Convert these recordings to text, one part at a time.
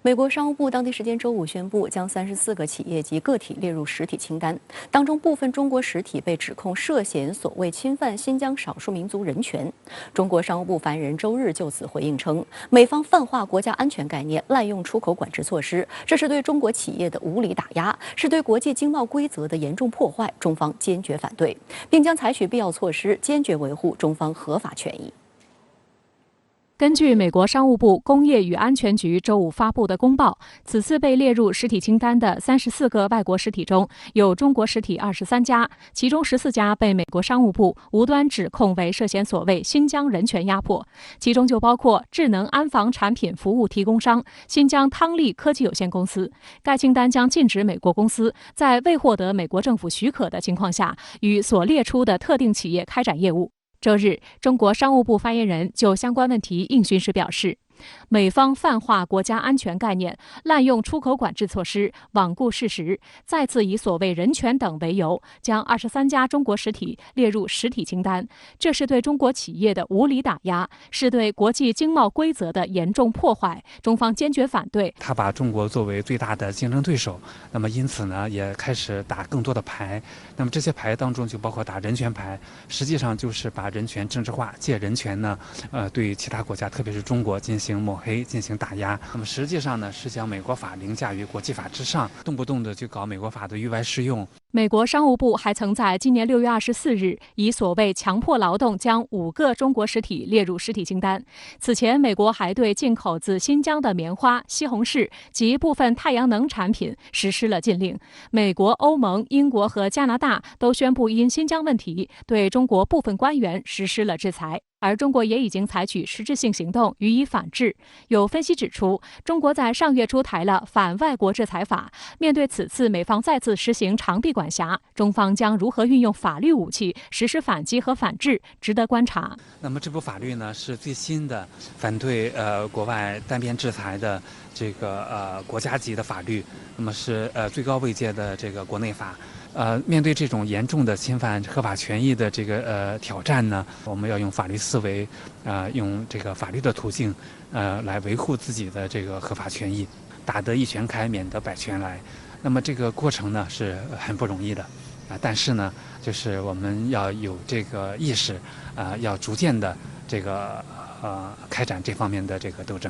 美国商务部当地时间周五宣布，将34个企业及个体列入实体清单，当中部分中国实体被指控涉嫌所谓侵犯新疆少数民族人权。中国商务部发言人周日就此回应称，美方泛化国家安全概念，滥用出口管制措施，这是对中国企业的无理打压，是对国际经贸规则的严重破坏，中方坚决反对，并将采取必要措施，坚决维护中方合法权益。根据美国商务部工业与安全局周五发布的公报，此次被列入实体清单的34个外国实体中，有中国实体23家，其中14家被美国商务部无端指控为涉嫌所谓新疆人权压迫，其中就包括智能安防产品服务提供商新疆汤力科技有限公司。该清单将禁止美国公司在未获得美国政府许可的情况下，与所列出的特定企业开展业务。周日，中国商务部发言人就相关问题应询时表示，美方泛化国家安全概念，滥用出口管制措施，罔顾事实，再次以所谓人权等为由，将23家中国实体列入实体清单，这是对中国企业的无理打压，是对国际经贸规则的严重破坏，中方坚决反对。他把中国作为最大的竞争对手，那么因此呢，也开始打更多的牌。那么这些牌当中就包括打人权牌，实际上就是把人权政治化，借人权呢，对其他国家，特别是中国进行抹黑，进行打压。那么实际上呢，是将美国法凌驾于国际法之上，动不动的就搞美国法的域外适用。美国商务部还曾在今年6月24日以所谓强迫劳动将5个中国实体列入实体清单。此前，美国还对进口自新疆的棉花、西红柿及部分太阳能产品实施了禁令。美国、欧盟、英国和加拿大都宣布因新疆问题对中国部分官员实施了制裁。而中国也已经采取实质性行动予以反制。有分析指出，中国在上月出台了反外国制裁法。面对此次美方再次实行长臂管辖，中方将如何运用法律武器实施反击和反制，值得观察。那么这部法律呢，是最新的反对国外单边制裁的这个国家级的法律，那么是最高位阶的这个国内法。面对这种严重的侵犯合法权益的这个挑战呢，我们要用法律思维，用这个法律的途径，来维护自己的这个合法权益，打得一拳开，免得百拳来。那么这个过程呢是很不容易的，但是呢，就是我们要有这个意识，要逐渐的这个开展这方面的这个斗争。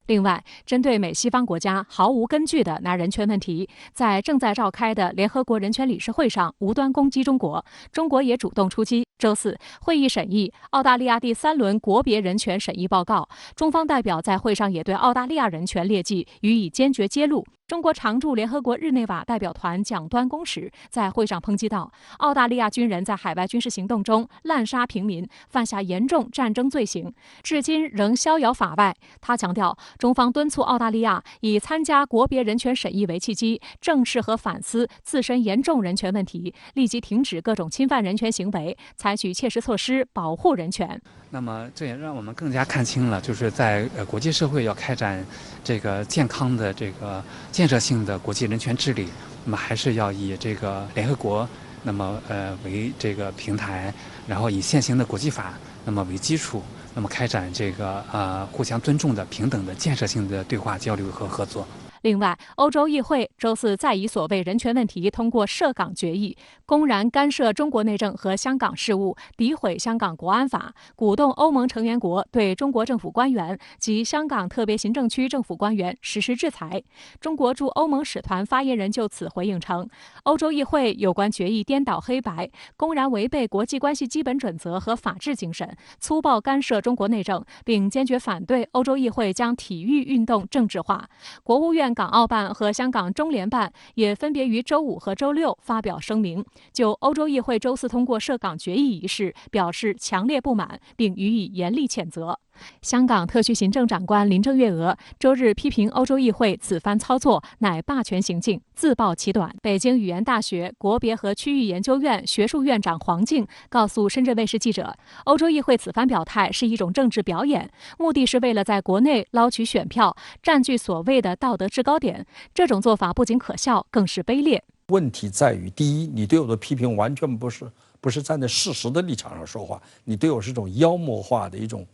另外，针对美西方国家毫无根据的拿人权问题，在正在召开的联合国人权理事会上无端攻击中国，中国也主动出击。周四，会议审议澳大利亚第3轮国别人权审议报告，中方代表在会上也对澳大利亚人权劣迹予以坚决揭露。中国常驻联合国日内瓦代表团蒋端公使在会上抨击道，澳大利亚军人在海外军事行动中滥杀平民，犯下严重战争罪行，至今仍逍遥法外。他强调，中方敦促澳大利亚以参加国别人权审议为契机，正视和反思自身严重人权问题，立即停止各种侵犯人权行为，采取切实措施保护人权。那么这也让我们更加看清了，就是在国际社会要开展这个健康的这个建设性的国际人权治理，那么还是要以这个联合国那么为这个平台，然后以现行的国际法那么为基础，那么开展这个互相尊重的平等的建设性的对话交流和合作。另外，欧洲议会周四再以所谓人权问题通过涉港决议，公然干涉中国内政和香港事务，诋毁香港国安法，鼓动欧盟成员国对中国政府官员及香港特别行政区政府官员实施制裁。中国驻欧盟使团发言人就此回应称，欧洲议会有关决议颠倒黑白，公然违背国际关系基本准则和法治精神，粗暴干涉中国内政，并坚决反对欧洲议会将体育运动政治化。国务院港澳办和香港中联办也分别于周5和周6发表声明，就欧洲议会周4通过涉港决议一事表示强烈不满，并予以严厉谴责。香港特区行政长官林郑月娥周日批评欧洲议会此番操作乃霸权行径，自曝其短。北京语言大学国别和区域研究院学术院长黄静告诉深圳卫视记者，欧洲议会此番表态是一种政治表演，目的是为了在国内捞取选票，占据所谓的道德制高点。这种做法不仅可笑，更是卑劣。问题在于，第一，你对我的批评完全不是站在事实的立场上说话，你对我是一种妖魔化的一种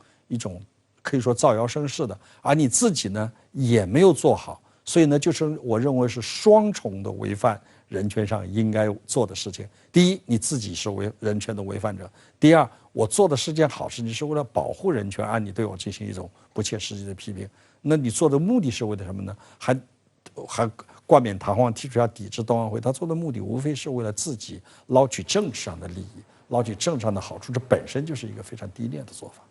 可以说造谣生事的，而你自己呢也没有做好所以呢，就是我认为是双重的违反人权上应该做的事情。第一，你自己是人权的违反者；第二，我做的是件好事情，是为了保护人权，而你对我进行一种不切实际的批评，那你做的目的是为了什么呢？还冠冕堂皇提出要抵制冬奥会，他做的目的无非是为了自己捞取政治上的利益，捞取政治上的好处，这本身就是一个非常低劣的做法。